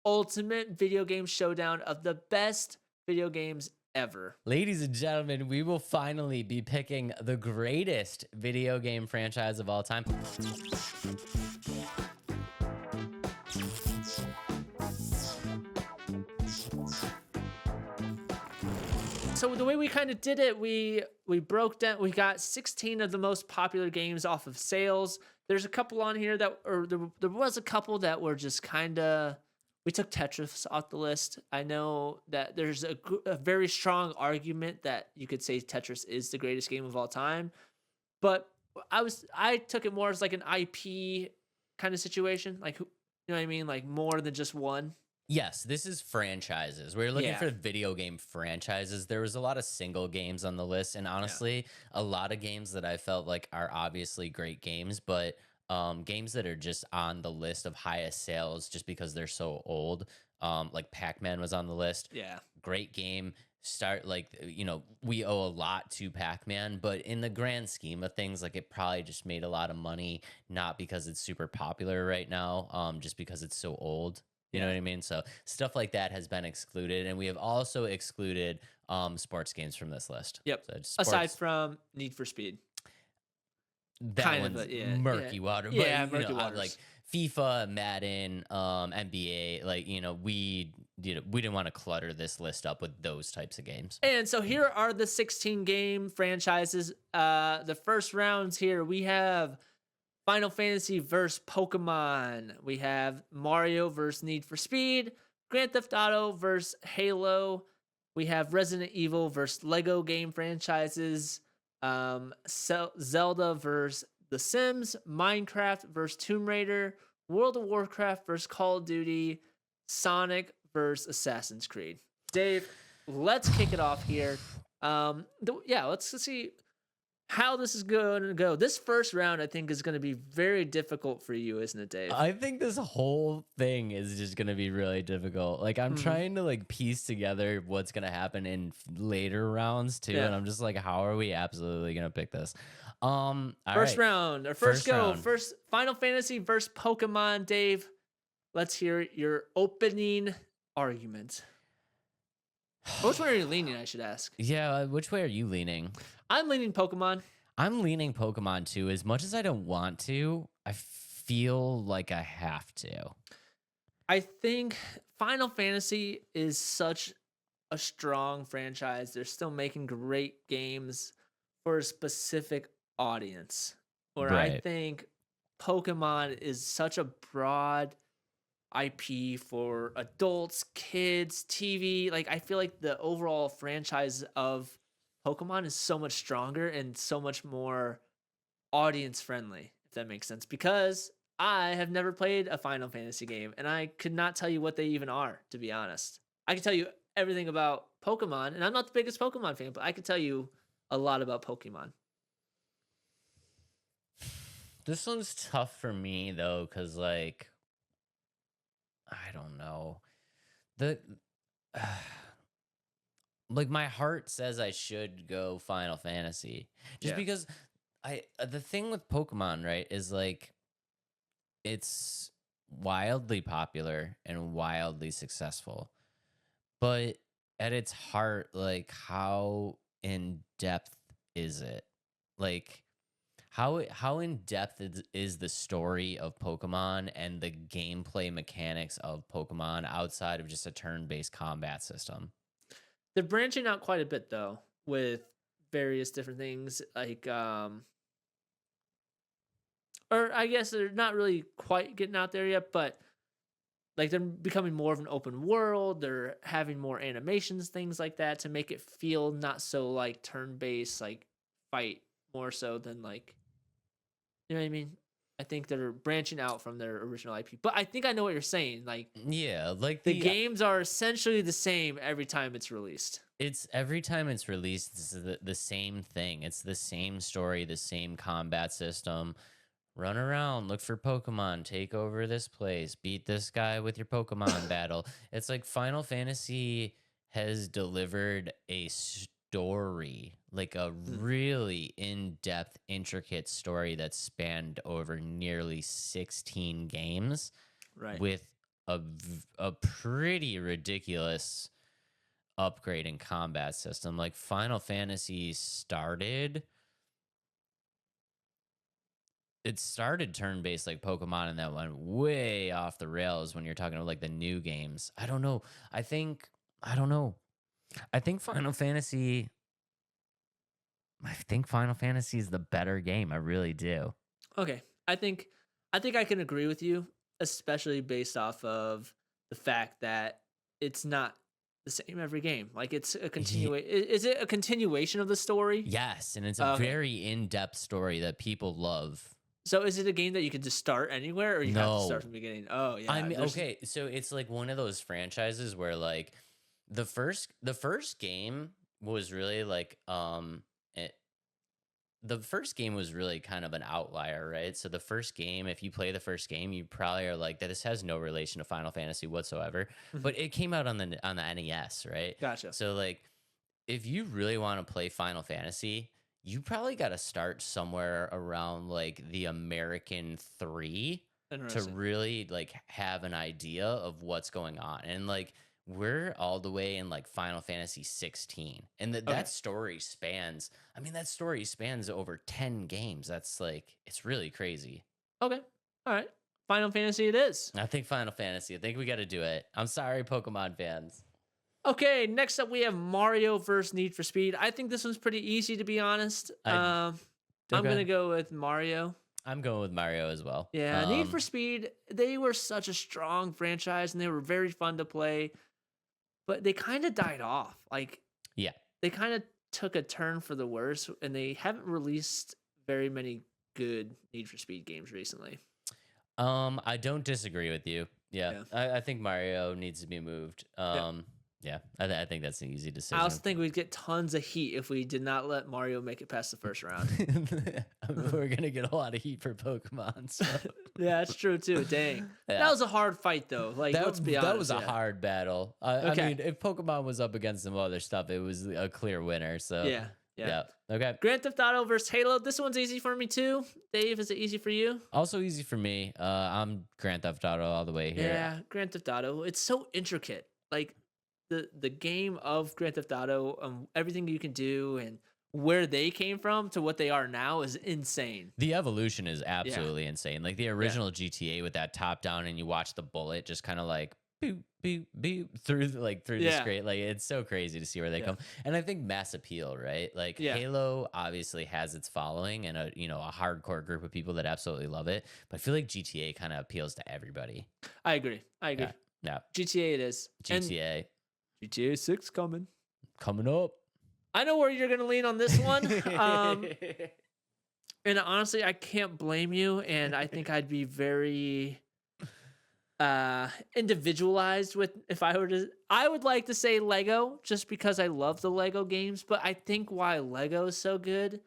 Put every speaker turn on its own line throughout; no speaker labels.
ultimate video game showdown of the best video games ever.
Ladies and gentlemen, we will finally be picking the greatest video game franchise of all time.
So the way we kind of did it, we broke down. We got 16 of the most popular games off of sales. There's a couple on here that, or there was a couple that were just kind of. We took Tetris off the list. I know that there's a very strong argument that you could say Tetris is the greatest game of all time, but I took it more as like an IP kind of situation, like you know what I mean, like more than just one.
Yes, this is franchises. We're looking
Yeah.
for video game franchises. There was a lot of single games on the list, and honestly, a lot of games that I felt like are obviously great games, but games that are just on the list of highest sales just because they're so old. Like Pac-Man was on the list.
Yeah.
Great game. We owe a lot to Pac-Man, but in the grand scheme of things, like it probably just made a lot of money, not because it's super popular right now, just because it's so old. You know what I mean? So stuff like that has been excluded, and we have also excluded sports games from this list.
Yep.
So
aside from Need for Speed.
That
kind of
one's murky water.
Yeah,
But,
murky waters.
like FIFA, Madden, NBA, we didn't want to clutter this list up with those types of games.
And so here are the 16 game franchises. The first rounds here, we have Final Fantasy versus Pokemon. We have Mario versus Need for Speed. Grand Theft Auto versus Halo. We have Resident Evil versus Lego game franchises. Zelda versus The Sims. Minecraft versus Tomb Raider. World of Warcraft versus Call of Duty. Sonic versus Assassin's Creed. Dave, let's kick it off here. Let's see how this is going to go. This first round, I think, is going to be very difficult for you, isn't it, Dave?
I think this whole thing is just going to be really difficult. Like, I'm trying to piece together what's going to happen in later rounds too. And I'm just like, how are we absolutely going to pick this?
First round, or first Final Fantasy versus Pokemon. Dave, let's hear your opening argument. Which way are you leaning, I should ask?
Yeah, which way are you leaning?
I'm leaning Pokemon.
I'm leaning Pokemon too. As much as I don't want to, I feel like I have to.
I think Final Fantasy is such a strong franchise. They're still making great games for a specific audience. Where I think Pokemon is such a broad IP for adults, kids, TV. Like, I feel like the overall franchise of Pokemon is so much stronger and so much more audience friendly, if that makes sense. Because I have never played a Final Fantasy game, and I could not tell you what they even are, to be honest. I can tell you everything about Pokemon, and I'm not the biggest Pokemon fan, but I can tell you a lot about Pokemon.
This one's tough for me though, because I don't know. My heart says I should go Final Fantasy. Just because the thing with Pokemon, right, is it's wildly popular and wildly successful. But at its heart, how in depth is it? How in depth is the story of Pokemon and the gameplay mechanics of Pokemon outside of just a turn-based combat system?
They're branching out quite a bit though, with various different things or I guess they're not really quite getting out there yet, but they're becoming more of an open world. They're having more animations, things like that, to make it feel not so turn-based, fight more so than you know what I mean? I think they're branching out from their original IP. But I think I know what you're saying. The games are essentially the same every time it's released.
It's every time it's released, it's the same thing. It's the same story, the same combat system. Run around, look for Pokemon, take over this place, beat this guy with your Pokemon battle. It's like Final Fantasy has delivered a story, a really in-depth, intricate story that spanned over nearly 16 games,
right,
with a pretty ridiculous upgrade in combat system. Like Final Fantasy started, it started turn-based like Pokemon, and that went way off the rails when you're talking about like the new games. I don't know. I think Final Fantasy I think Final Fantasy is the better game. I really do.
Okay. I think I can agree with you, especially based off of the fact that it's not the same every game. Like it's a
Ye-
is it a continuation of the story?
Yes, and it's a
Okay.
very in-depth story that people love.
So is it a game that you can just start anywhere or you have to start
No.
from the beginning? Oh yeah.
I mean, okay, so it's like one of those franchises where like the first game was really like it, the first game was really kind of an outlier, right? So the first game, if you play the first game, you probably are like that. This has no relation to Final Fantasy whatsoever,
Mhm.
but it came out on the NES, right?
Gotcha.
So like, if you really want to play Final Fantasy, you probably got to start somewhere around like the American 3 to
Interesting.
really like have an idea of what's going on. And like we're all the way in like Final Fantasy 16. And
Okay.
that story spans over 10 games. That's like it's really crazy.
Okay. All right. Final Fantasy it is.
I think Final Fantasy. I think we got to do it. I'm sorry, Pokemon fans.
Okay, next up we have Mario versus Need for Speed. I think this one's pretty easy to be honest. I'm
Okay.
gonna go with Mario.
I'm going with Mario as well.
Yeah, Need for Speed, they were such a strong franchise and they were very fun to play, but they kind of died off. Like
Yeah.
they kind of took a turn for the worse and they haven't released very many good Need for Speed games recently.
I don't disagree with you. Yeah,
Yeah.
I think Mario needs to be moved. Yeah, I think that's an easy
I also
decision.
think we'd get tons of heat if we did not let Mario make it past the first round.
We're gonna get a lot of heat for Pokemon. So.
Yeah, that's true too. Dang.
Yeah.
That was a hard fight though. Like let's be honest.
That was a
yeah.
hard battle. I
Okay.
mean, if Pokemon was up against some other stuff, it was a clear winner. So
Yeah.
Okay.
Grand Theft Auto versus Halo. This one's easy for me too. Dave, is it easy for you?
Also easy for me. I'm Grand Theft Auto all the way here.
Yeah, Grand Theft Auto. It's so intricate. Like the game of Grand Theft Auto, everything you can do and where they came from to what they are now is insane.
The evolution is absolutely insane. Like the original GTA with that top down, and you watch the bullet just kind of like boop boop boop through the screen. Like it's so crazy to see where they come. And I think mass appeal, right? Like Halo obviously has its following and a hardcore group of people that absolutely love it. But I feel like GTA kind of appeals to everybody.
I agree.
Yeah.
GTA it is.
GTA.
And GTA 6 coming
up.
I know where you're gonna lean on this one. And honestly, I can't blame you. And I think I'd be very individualized with if I were to. I would like to say Lego just because I love the Lego games, but I think why Lego is so good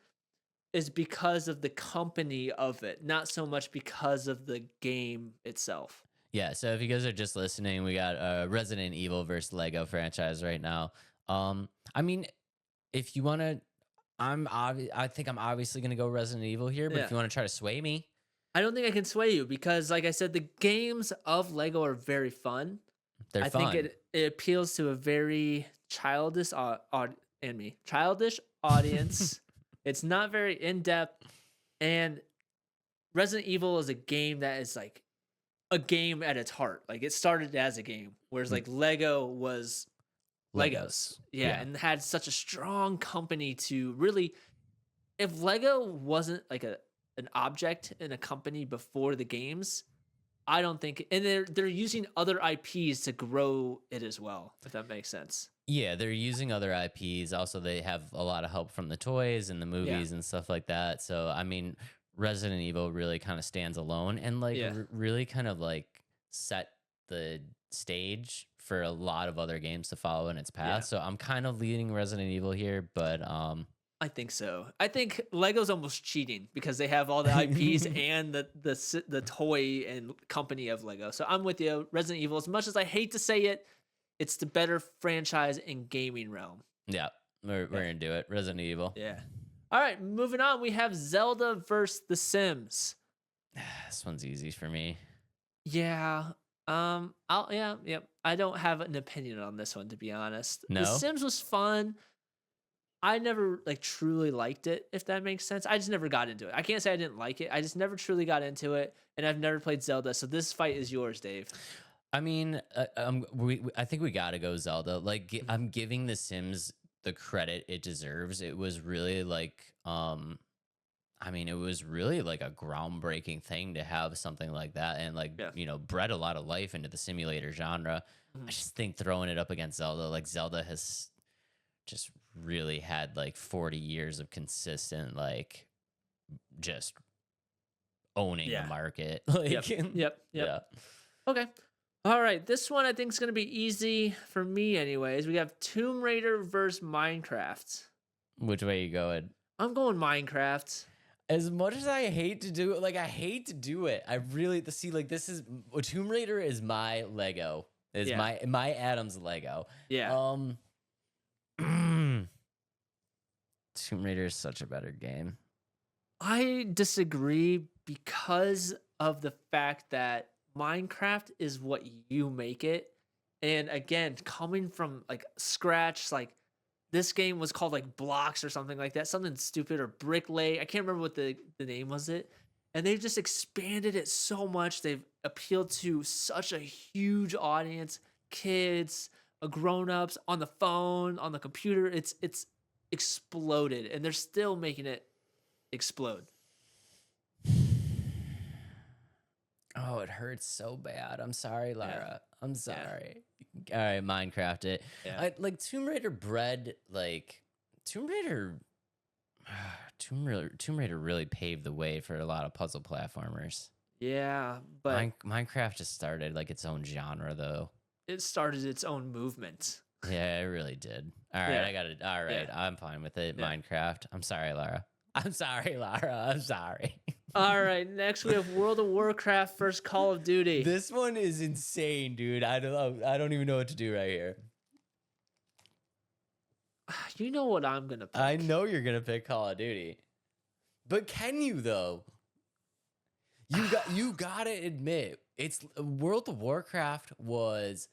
is because of the company of it, not so much because of the game itself.
Yeah, so if you guys are just listening, we got Resident Evil versus Lego franchise right now. I mean, if you want to, I think I'm obviously going to go Resident Evil here, but if you want to try to sway me.
I don't think I can sway you because, like I said, the games of Lego are very fun.
They're fun.
I think it appeals to a very childish audience. It's not very in-depth, and Resident Evil is a game that is like a game at its heart. Like it started as a game, whereas like Lego was Legos. Yeah, and had such a strong company to really. If Lego wasn't like an object in a company before the games, I don't think, and they're using other IPs to grow it as well. If that makes sense.
Yeah, they're using other IPs. Also, they have a lot of help from the toys and the movies and stuff like that. So, I mean, Resident Evil really kind of stands alone and like really kind of like set the stage for a lot of other games to follow in its path. So I'm kind of leading Resident Evil here, but
I think so. I think Lego's almost cheating because they have all the IPs and the toy and company of Lego. So I'm with you. Resident Evil, as much as I hate to say it, it's the better franchise in gaming realm.
Yeah, we're gonna do it. Resident Evil.
Yeah. All right, moving on. We have Zelda versus The Sims.
This one's easy for me.
Yeah, I'll yeah, yep. I don't have an opinion on this one to be honest. The
No?
Sims was fun. I never like truly liked it, if that makes sense. I just never got into it. I can't say I didn't like it. I just never truly got into it, and I've never played Zelda. So this fight is yours, Dave.
I mean, I think we gotta go Zelda. Like, I'm giving The Sims the credit it deserves. It was really like, I mean, it was really like a groundbreaking thing to have something like that, and like,
Yeah.
bred a lot of life into the simulator genre. I
Mhm.
just think throwing it up against Zelda, like Zelda has just really had like 40 years of consistent, like, just owning the
Yeah.
market.
Yep.
Like,
Yep. Yep.
yeah.
Okay. All right. This one I think is gonna be easy for me, anyways. We have Tomb Raider versus Minecraft.
Which way you going?
I'm going Minecraft.
As much as I hate to do it, like I hate to do it. I really see like this is Tomb Raider is my Lego. Is
Yeah.
my Adam's Lego.
Yeah.
Um Tomb Raider is such a better game.
I disagree because of the fact that Minecraft is what you make it. And again, coming from like scratch, like this game was called like Blocks or something like that, something stupid or Bricklay. I can't remember what the name was it. And they've just expanded it so much. They've appealed to such a huge audience, kids, grown-ups on the phone, on the computer. It's exploded and they're still making it explode.
Oh, it hurts so bad. I'm sorry,
Yeah.
Lara. I'm
Yeah.
sorry. All right, Minecraft it.
Yeah.
I like Tomb Raider bred like Tomb Raider Tomb Raider really paved the way for a lot of puzzle platformers.
Yeah, but
Minecraft just started like its own genre though.
it started its own movement.
Yeah, it really did. All right,
Yeah.
I got it. All right,
Yeah.
I'm fine with it.
Yeah.
Minecraft. I'm sorry, Lara. I'm sorry, Lara. I'm sorry.
All right, next we have World of Warcraft versus Call of Duty.
This one is insane, dude. I don't even know what to do right here.
You know what I'm gonna pick.
I know you're gonna pick Call of Duty, but can you though? You gotta admit, it's World of Warcraft was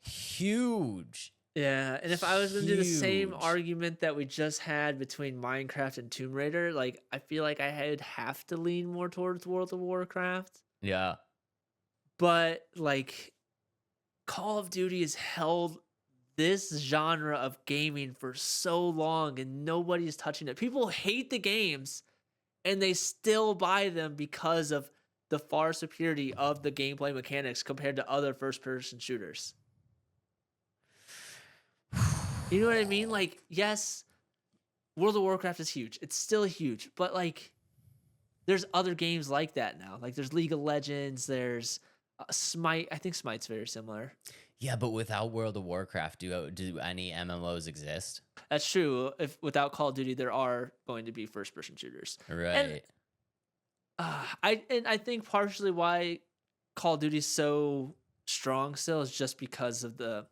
huge.
Yeah, and if I was gonna do the same
Huge.
argument that we just had between Minecraft and Tomb Raider, like I feel like I'd have to lean more towards World of Warcraft.
Yeah.
But like Call of Duty has held this genre of gaming for so long and nobody's touching it. People hate the games and they still buy them because of the far superiority of the gameplay mechanics compared to other first person shooters. You know what I mean? Like, yes, World of Warcraft is huge. It's still huge, but like there's other games like that now. Like there's League of Legends, there's Smite. I think Smite's very similar.
Yeah, but without World of Warcraft, do any MMOs exist?
That's true. If without Call of Duty, there are going to be first person shooters.
Right.
I think partially why Call of Duty is so strong still is just because of the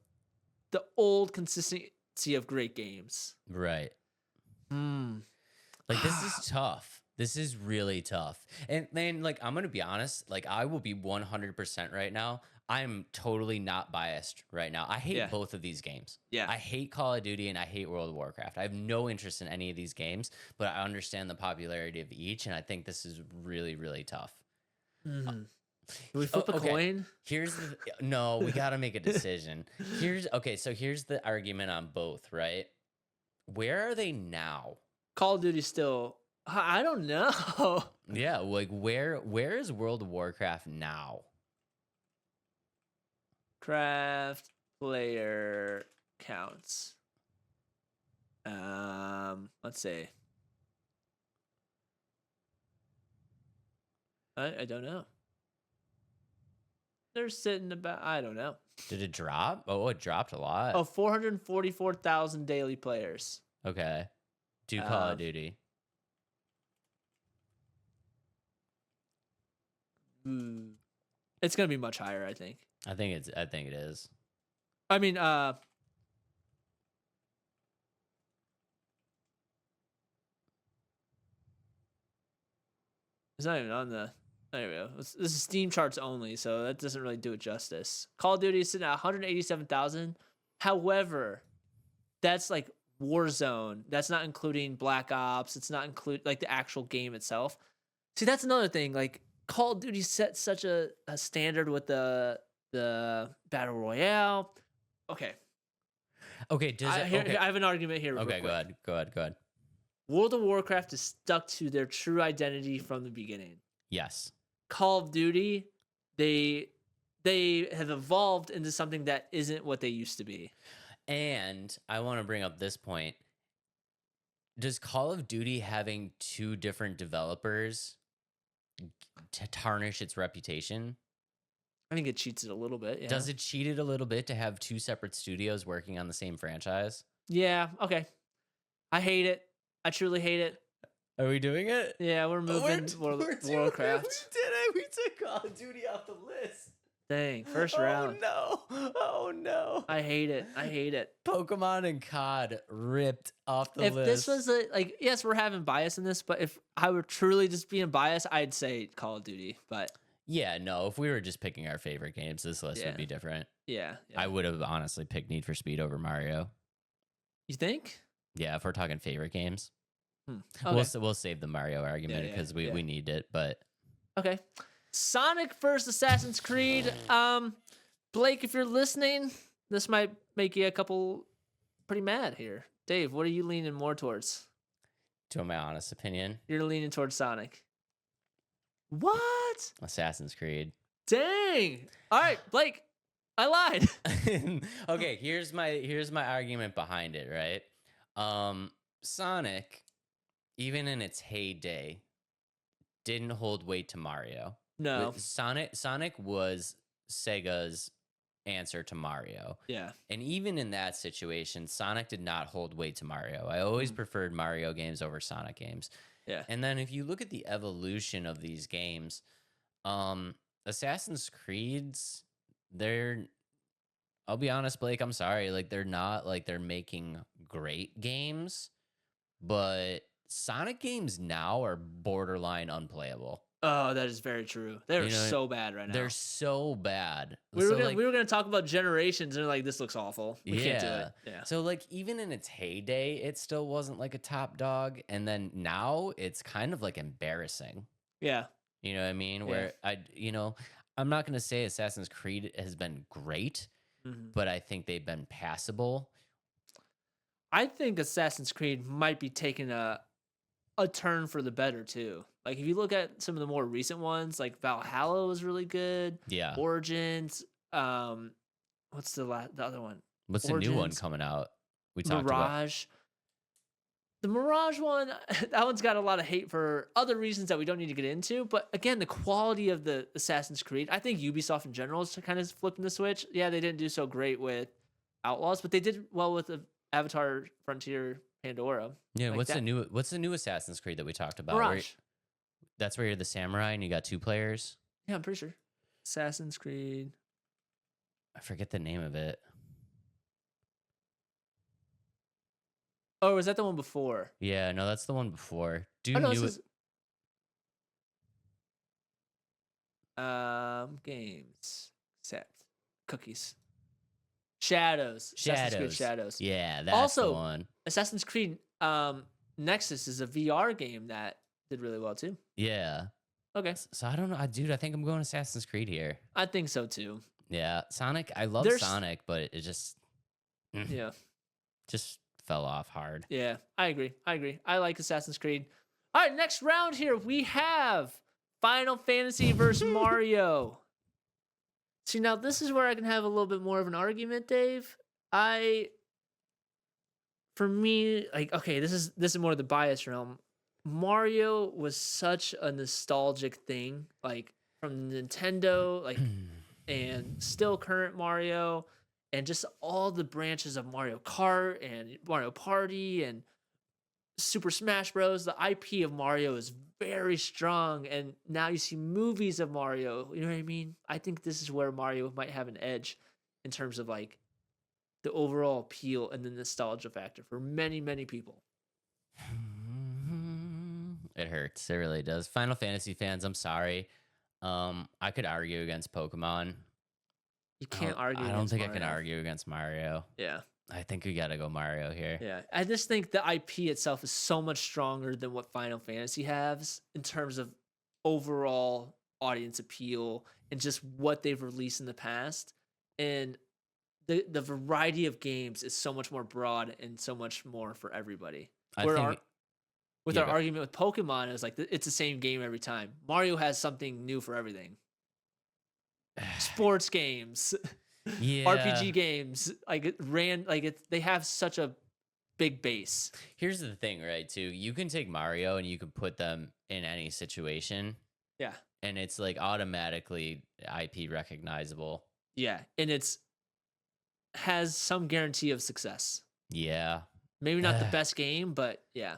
old consistency of great games.
Right.
Hmm.
Like this is tough. This is really tough. And then like I'm going to be honest, like I will be 100% right now. I'm totally not biased right now. I hate
Yeah.
both of these games.
Yeah.
I hate Call of Duty and I hate World of Warcraft. I have no interest in any of these games, but I understand the popularity of each and I think this is really really tough.
Can we flip a
okay.
coin?
Here's the no, we got to make a decision. Here's the argument on both, right? Where are they now?
Call of Duty still. I don't know.
Yeah, like where is World of Warcraft now?
Craft player counts. Let's see. I don't know. They're sitting about. I don't know.
Did it drop? Oh, it dropped a lot.
Oh, 444,000 daily players.
Okay. Do Call of Duty.
It's gonna be much higher, I think.
I think it is.
I mean, it's not even on the. There we go. This is Steam charts only, so that doesn't really do it justice. Call of Duty is sitting at 187,000. However, that's like Warzone. That's not including Black Ops. It's not include like the actual game itself. See, that's another thing. Like Call of Duty set such a standard with the battle royale. Okay,
Okay, does it? Okay,
I have an argument here.
okay, go ahead, go ahead, go ahead.
World of Warcraft is stuck to their true identity from the beginning.
Yes.
Call of Duty, they have evolved into something that isn't what they used to be.
And I want to bring up this point. Does Call of Duty having two different developers to tarnish its reputation?
I think it cheats it a little bit. Yeah.
Does it cheat it a little bit to have two separate studios working on the same franchise?
Yeah. Okay. I hate it. I truly hate it.
Are we doing it?
Yeah, we're moving Warcraft.
We did it. We took Call of Duty off the list.
Dang, first round.
Oh no. Oh no.
I hate it. I hate it.
Pokemon and COD ripped off the
If
list.
this was like, yes, we're having bias in this, but if I were truly just being biased, I'd say Call of Duty. But
yeah, no, if we were just picking our favorite games, this list would be different.
Yeah.
I would have honestly picked Need for Speed over Mario.
You think?
Yeah, if we're talking favorite games.
Okay.
We'll save the Mario argument because we need it, but
okay. Sonic first Assassin's Creed. Blake, if you're listening, this might make you a couple pretty mad here. Dave, what are you leaning more towards?
To my honest opinion,
you're leaning towards Sonic. What?
Assassin's Creed.
Dang. All right, Blake, I lied.
Okay, here's my argument behind it, right? Sonic, even in its heyday, didn't hold weight to Mario.
No.
Sonic was Sega's answer to Mario.
Yeah.
And even in that situation, Sonic did not hold weight to Mario. I always preferred Mario games over Sonic games.
Yeah.
And then if you look at the evolution of these games, Assassin's Creed's, I'll be honest, Blake, I'm sorry. Like, they're not like they're making great games, but Sonic games now are borderline unplayable.
Oh, that is very true. They're so bad right now.
They're so bad.
We were gonna talk about Generations, and they're like, this looks awful. We can't do it. Yeah.
So like, even in its heyday, it still wasn't like a top dog, and then now it's kind of like embarrassing.
Yeah.
You know what I mean? Where I'm not gonna say Assassin's Creed has been great, but I think they've been passable.
I think Assassin's Creed might be taking a turn for the better too. Like if you look at some of the more recent ones, like Valhalla was really good.
Yeah.
Origins. What's the other one?
What's the new one coming out? We talked
Mirage. The Mirage one, that one's got a lot of hate for other reasons that we don't need to get into. But again, the quality of the Assassin's Creed, I think Ubisoft in general is kind of flipping the switch. Yeah, they didn't do so great with Outlaws, but they did well with the Avatar Frontier Pandora.
Yeah, like what's the new Assassin's Creed that we talked about?
Mirage.
That's where you're the samurai and you got two players?
Yeah, I'm pretty sure. Assassin's Creed.
I forget the name of it.
Oh, was that the one before?
Yeah, no, that's the one before.
Games. Set. Cookies. Shadows. Assassin's Creed Shadows.
Yeah, that's the one.
Assassin's Creed Nexus is a VR game that did really well too.
Yeah.
Okay.
So I don't know, dude. I think I'm going Assassin's Creed here.
I think so too.
Yeah, Sonic. I love Sonic, but it just just fell off hard.
Yeah, I agree. I like Assassin's Creed. All right, next round here we have Final Fantasy versus Mario. See, now this is where I can have a little bit more of an argument, Dave. For me, like, okay, this is more the bias realm. Mario was such a nostalgic thing, like from Nintendo, like, and still current Mario, and just all the branches of Mario Kart and Mario Party and Super Smash Bros. The IP of Mario is very strong, and now you see movies of Mario. You know what I mean? I think this is where Mario might have an edge in terms of like the overall appeal and the nostalgia factor for many, many people.
It hurts. It really does. Final Fantasy fans, I'm sorry. I could argue against Pokemon.
You can't argue
I don't
against
think I can
Mario.
argue against Mario.
Yeah.
I think we gotta go Mario here.
Yeah. I just think the IP itself is so much stronger than what Final Fantasy has in terms of overall audience appeal and just what they've released in the past. And the variety of games is so much more broad and so much more for everybody.
I
Where
think
with
yeah,
our argument with Pokemon, it's like it's the same game every time. Mario has something new for everything. Sports games,
yeah.
RPG games, they have such a big base.
Here's the thing, right? Too, you can take Mario and you can put them in any situation,
Yeah.
and it's like automatically IP recognizable.
Yeah. And it's has some guarantee of success.
Yeah.
Maybe not the best game, but yeah.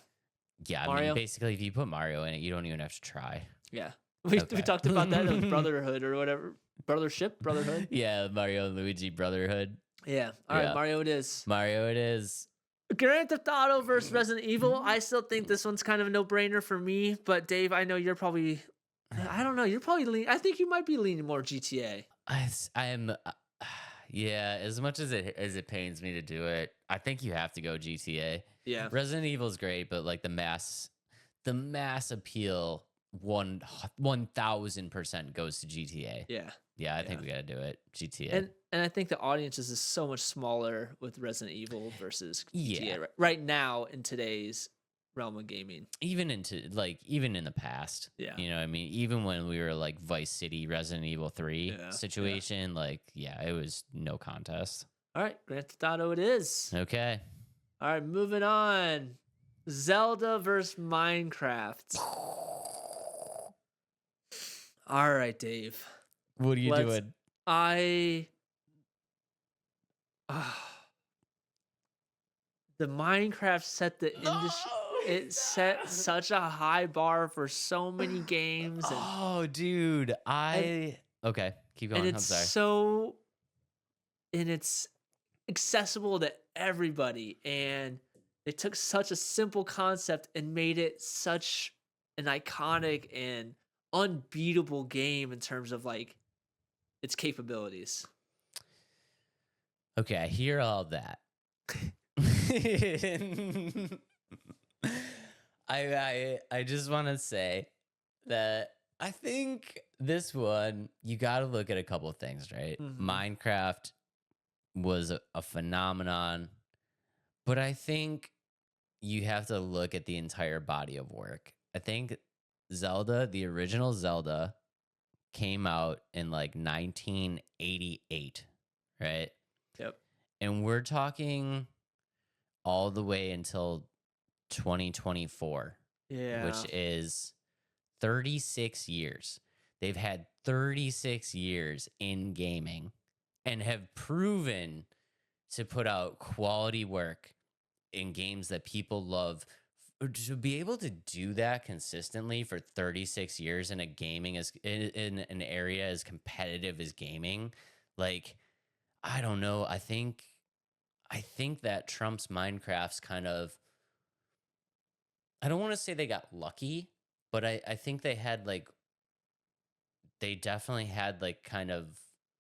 Yeah, I
Mario?
mean, basically, if you put Mario in it, you don't even have to try.
Yeah. We
Okay.
talked about that in Brotherhood or whatever. Brotherhood.
Yeah, Mario and Luigi Brotherhood.
Yeah. All right,
Yeah.
Mario it is.
Mario it is.
Grand Theft Auto versus Resident Evil. I still think this one's kind of a no-brainer for me, but Dave, I know you're probably I don't know, you're probably I think you might be leaning more GTA.
I am. Yeah, as much as it pains me to do it, I think you have to go GTA.
Yeah.
Resident Evil's great, but like the mass appeal 1000% goes to GTA.
Yeah.
Yeah, I think we got to do it. GTA.
And I think the audience is just so much smaller with Resident Evil versus GTA
Yeah.
right now in today's realm of gaming.
Even in the past.
Yeah.
You know what I mean? Even when we were like Vice City, Resident Evil 3 situation, like, yeah, it was no contest.
All right, Grand Theft Auto it is.
Okay.
All right, moving on. Zelda versus Minecraft. All right, Dave.
What are you doing?
The Minecraft set the industry. It set such a high bar for so many games. And,
Oh, dude. Okay, keep going.
and
I'm
it's
sorry.
and it's accessible to everybody. And they took such a simple concept and made it such an iconic and unbeatable game in terms of like its capabilities.
Okay, I hear all that. I just want to say that I think this one, you got to look at a couple of things, right?
Mm-hmm.
Minecraft was a phenomenon, but I think you have to look at the entire body of work. I think Zelda, the original Zelda, came out in like 1988, right?
Yep.
And we're talking all the way until 2024.
Yeah.
Which is 36 years. They've had 36 years in gaming and have proven to put out quality work in games that people love. To be able to do that consistently for 36 years in a gaming in an area as competitive as gaming, like, I don't know. I think that trumps Minecraft's kind of. I don't want to say they got lucky, but I think they definitely had like kind of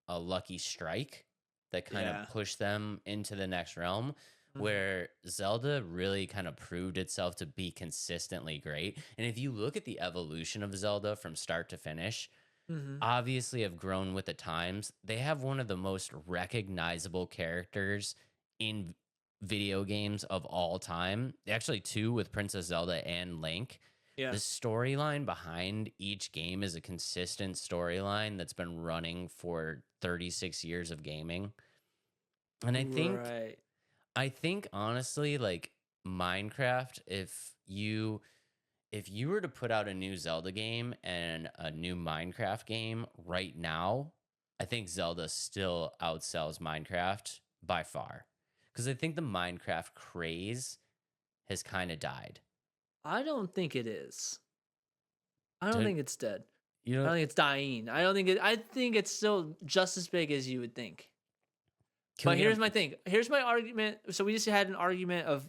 a lucky strike that kind of pushed them into the next realm, where Zelda really kind of proved itself to be consistently great. And if you look at the evolution of Zelda from start to finish, obviously have grown with the times. They have one of the most recognizable characters in video games of all time. Actually, two, with Princess Zelda and Link.
Yeah.
The storyline behind each game is a consistent storyline that's been running for 36 years of gaming. And I think honestly, like, Minecraft, if you were to put out a new Zelda game and a new Minecraft game right now, I think Zelda still outsells Minecraft by far. Because I think the Minecraft craze has kind of died.
I don't think it is. I don't think it's dead. I
You
don't
know,
think it's dying. I think it's still just as big as you would think. But here's my thing. Here's my argument. So we just had an argument of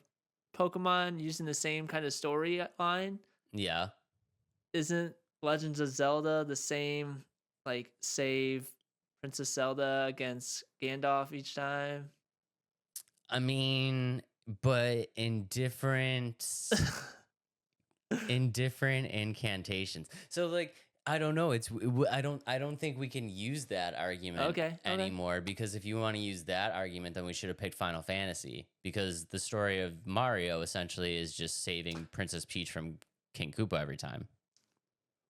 Pokemon using the same kind of storyline.
yeah.
Isn't Legends of Zelda the same like save Princess Zelda against Gandalf each time.
I mean, but in different incantations. So like I don't know. I don't think we can use that argument
Okay.
anymore because if you want to use that argument, then we should have picked Final Fantasy because the story of Mario essentially is just saving Princess Peach from King Koopa every time.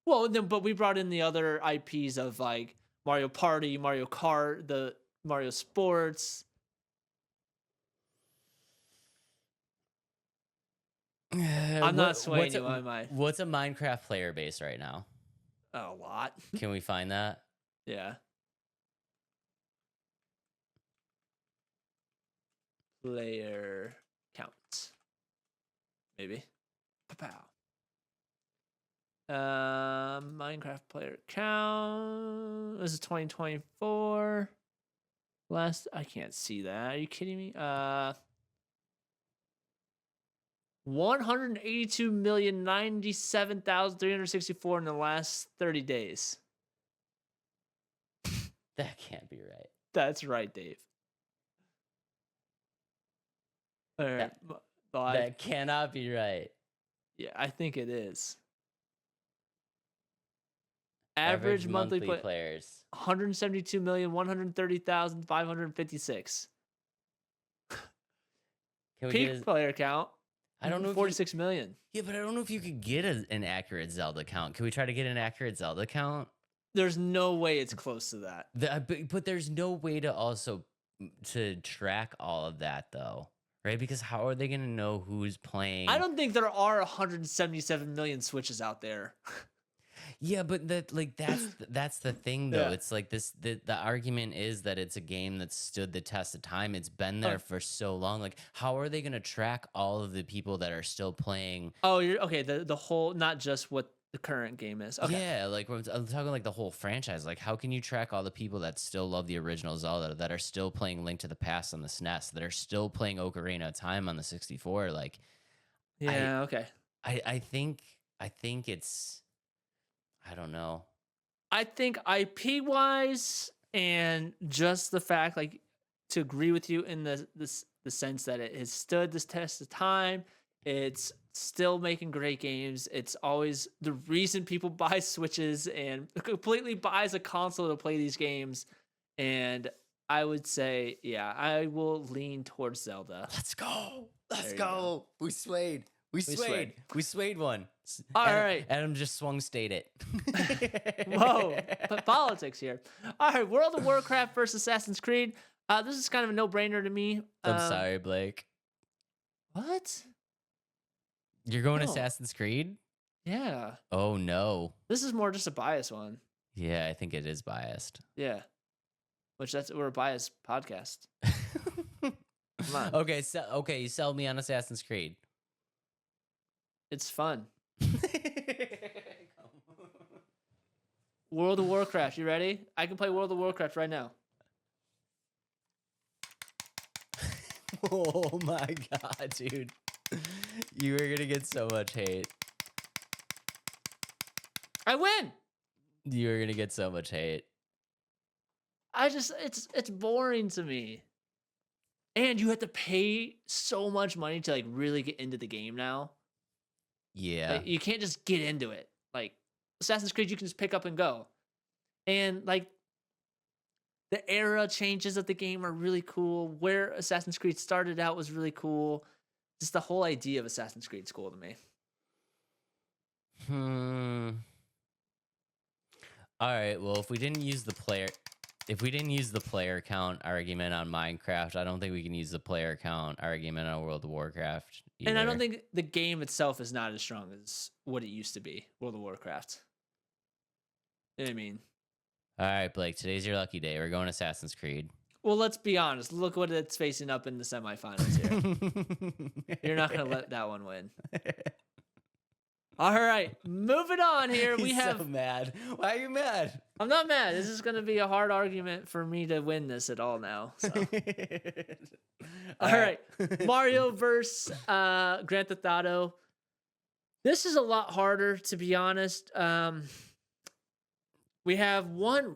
Well, then, but we brought in the other IPs of like Mario Party, Mario Kart, the Mario Sports. I'm not swaying you, am I?
What's a Minecraft player base right now?
A lot.
Can we find that?
Yeah. Player count. Maybe. Pow. Minecraft player count. This is 2024. I can't see that. Are you kidding me? 182,097,364 in the last 30 days.
That can't be right.
That's right, Dave. All right.
That cannot be right.
Yeah, I think it is. Average monthly
players.
172,130,556.
Can we
Peak player count.
I don't know.
46 million.
Yeah, but I don't know if you could get an accurate Zelda count. Can we try to get an accurate Zelda count?
There's no way it's close to that.
But there's no way to also to track all of that though, right? Because how are they going to know who's playing?
I don't think there are 177 million Switches out there.
Yeah, but that's the thing though.
Yeah.
It's like the argument is that it's a game that stood the test of time. It's been there for so long. Like, how are they going to track all of the people that are still playing?
Oh, you're okay. The whole, not just what the current game is. Okay.
Yeah, like I'm talking like the whole franchise. Like, how can you track all the people that still love the original Zelda, that are still playing Link to the Past on the SNES, that are still playing Ocarina of Time on the 64? Like,
yeah, okay.
I think it's, I don't know.
I think IP wise and just the fact, like, to agree with you in the sense that it has stood this test of time. It's still making great games. It's always the reason people buy Switches and completely buys a console to play these games. And I would say, yeah, I will lean towards Zelda.
Let's go. Let's go. We swayed. We swayed one.
All right.
Adam just swung state it.
Whoa. But politics here. All right. World of Warcraft versus Assassin's Creed. This is kind of a no-brainer to me.
I'm sorry, Blake.
What?
You're going Assassin's Creed?
Yeah.
Oh, no.
This is more just a bias one.
Yeah, I think it is biased.
Yeah. We're a biased podcast. Come on.
Okay, you sell me on Assassin's Creed.
It's fun. World of Warcraft, you ready? I can play World of Warcraft right now.
Oh my god, dude. You are gonna get so much hate.
I win!
You are gonna get so much hate.
It's boring to me. And you have to pay so much money to like really get into the game now.
Yeah.
Like, you can't just get into it. Like Assassin's Creed, you can just pick up and go. And like the era changes of the game are really cool. Where Assassin's Creed started out was really cool. Just the whole idea of Assassin's Creed is cool to me.
All right. Well, if we didn't use the player count argument on Minecraft, I don't think we can use the player count argument on World of Warcraft either.
And I don't think the game itself is not as strong as what it used to be, World of Warcraft. You know what I mean?
All right, Blake, today's your lucky day. We're going Assassin's Creed.
Well, let's be honest. Look what it's facing up in the semifinals here. You're not going to let that one win. All right, moving on here. We have.
So mad. Why are you mad?
I'm not mad. This is going to be a hard argument for me to win this at all now. So. All right. Mario versus Grand Theft Auto. This is a lot harder, to be honest. we have one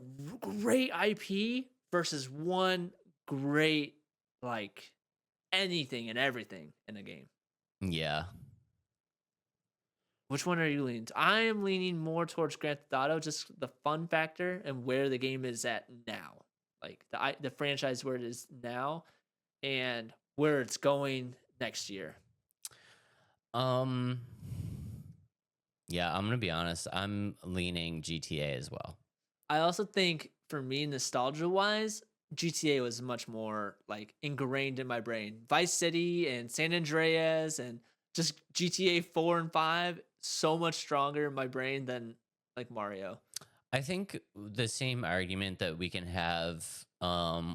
great IP versus one great like anything and everything in a game.
Yeah.
Which one are you leaning to? I am leaning more towards Grand Theft Auto, just the fun factor and where the game is at now, like the franchise where it is now, and where it's going next year.
Um. Yeah, I'm gonna be honest. I'm leaning GTA as well.
I also think for me, nostalgia wise, GTA was much more like ingrained in my brain. Vice City and San Andreas and just GTA 4 and 5, so much stronger in my brain than like Mario.
I think the same argument that we can have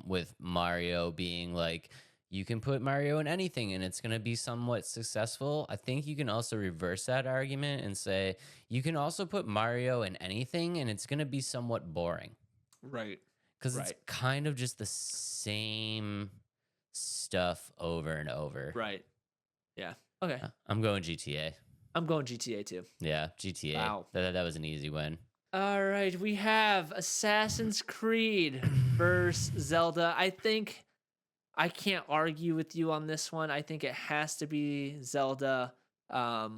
with Mario being like, you can put Mario in anything and it's going to be somewhat successful. I think you can also reverse that argument and say you can also put Mario in anything and it's going to be somewhat boring.
Right.
Because it's kind of just the same stuff over and over.
Right. Yeah. Okay.
I'm going GTA.
I'm going GTA too.
Yeah, GTA.
Wow.
That was an easy win.
All right. We have Assassin's Creed versus Zelda. I think I can't argue with you on this one. I think it has to be Zelda. Yeah,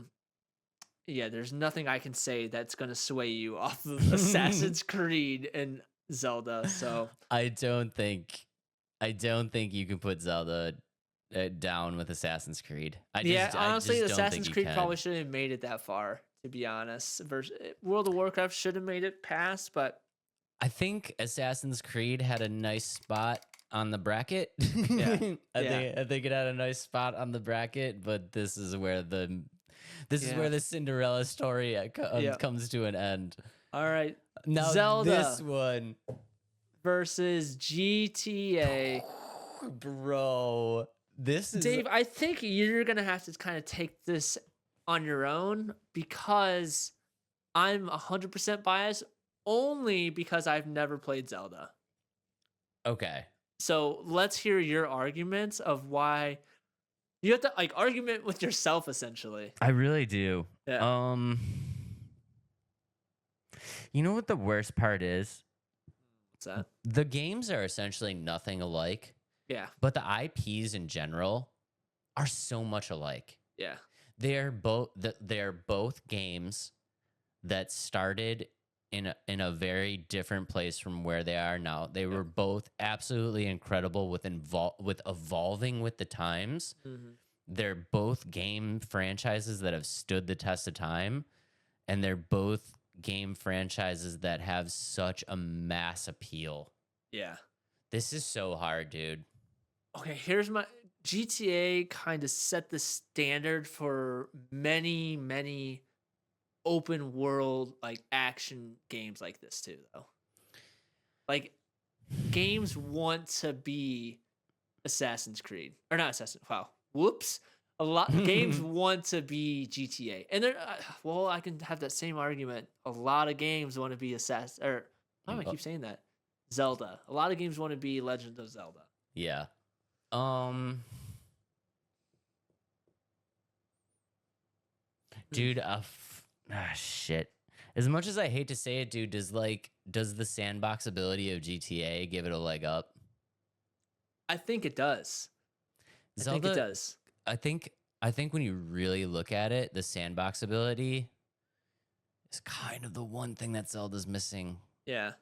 there's nothing I can say that's going to sway you off of Assassin's Creed and Zelda. So
I don't think you can put Zelda down with Assassin's Creed.
Honestly,
don't
Assassin's
think
Creed
can.
probably shouldn't have made it that far, to be honest. World of Warcraft should have made it past, but
I think Assassin's Creed had a nice spot on the bracket.
Yeah.
I think it had a nice spot on the bracket, but this is where the Cinderella story comes to an end.
All right.
Now
Zelda
this one
versus GTA.
Bro, this is
Dave, I think you're going to have to kind of take this on your own because I'm 100% biased only because I've never played Zelda.
okay.
So let's hear your arguments of why you have to like argument with yourself essentially.
I really do.
Yeah.
You know what the worst part is?
What's that?
The games are essentially nothing alike.
Yeah.
But the IPs in general are so much alike.
Yeah.
They're both games that started in a very different place from where they are now. They were both absolutely incredible with evolving with the times.
Mm-hmm.
They're both game franchises that have stood the test of time, and they're both game franchises that have such a mass appeal.
Yeah.
This is so hard, dude.
Okay, here's my GTA kind of set the standard for many open world like action games like this too though. Like games want to be Assassin's Creed or not Assassin's. Wow. Whoops. A lot games want to be GTA. And they're well, I can have that same argument. A lot of games want to be Assassin or why do I keep saying that? Zelda. A lot of games want to be Legend of Zelda.
Yeah. Dude, shit. As much as I hate to say it, dude, does the sandbox ability of GTA give it a leg up?
I think it does.
Zelda,
I think it does.
I think when you really look at it, the sandbox ability is kind of the one thing that Zelda's missing.
Yeah.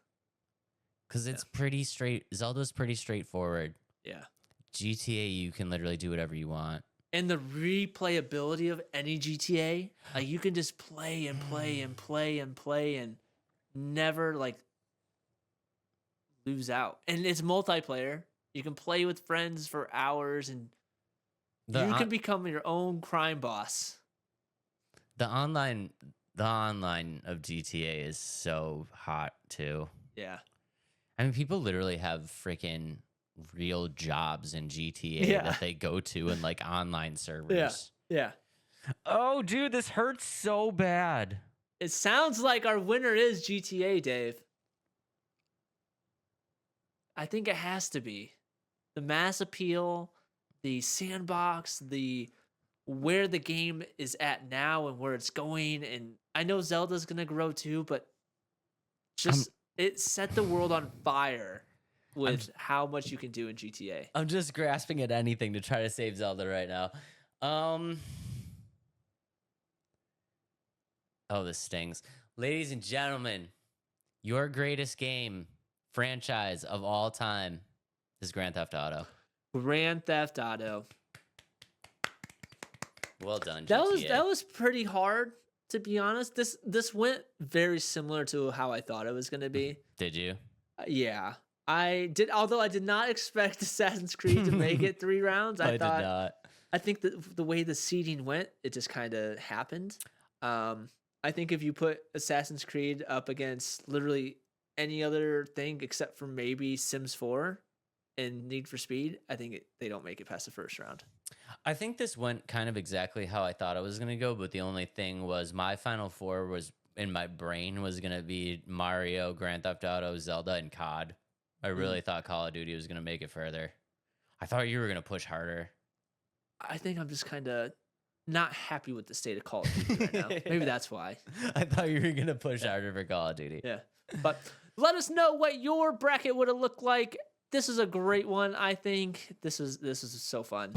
Because it's pretty straight. Zelda's pretty straightforward.
Yeah.
GTA, you can literally do whatever you want.
And the replayability of any GTA, like you can just play and play and play and play and never like lose out. And it's multiplayer. You can play with friends for hours and you can become your own crime boss.
The online of GTA is so hot too.
Yeah.
I mean, people literally have freaking real jobs in GTA that they go to in like online servers.
Yeah.
Oh, dude, this hurts so bad.
It sounds like our winner is GTA, Dave. I think it has to be. The mass appeal, the sandbox, the where the game is at now and where it's going. And I know Zelda's going to grow too, but just it set the world on fire with how much you can do in GTA.
I'm just grasping at anything to try to save Zelda right now. Oh, this stings. Ladies and gentlemen, your greatest game franchise of all time is Grand Theft Auto.
Grand Theft Auto.
Well done, GTA.
That was pretty hard, to be honest. This went very similar to how I thought it was going to be.
Did you?
Yeah. I did, although I did not expect Assassin's Creed to make it 3 rounds. I
did not.
I think the way the seeding went, it just kind of happened. I think if you put Assassin's Creed up against literally any other thing except for maybe Sims 4 and Need for Speed, I think they don't make it past the first round.
I think this went kind of exactly how I thought it was going to go, but the only thing was my final 4 was in my brain was going to be Mario, Grand Theft Auto, Zelda, and COD. I really thought Call of Duty was going to make it further. I thought you were going to push harder.
I think I'm just kind of not happy with the state of Call of Duty right now. Maybe that's why.
I thought you were going to push harder for Call of Duty.
Yeah. But let us know what your bracket would have looked like. This is a great one. I think this is so fun.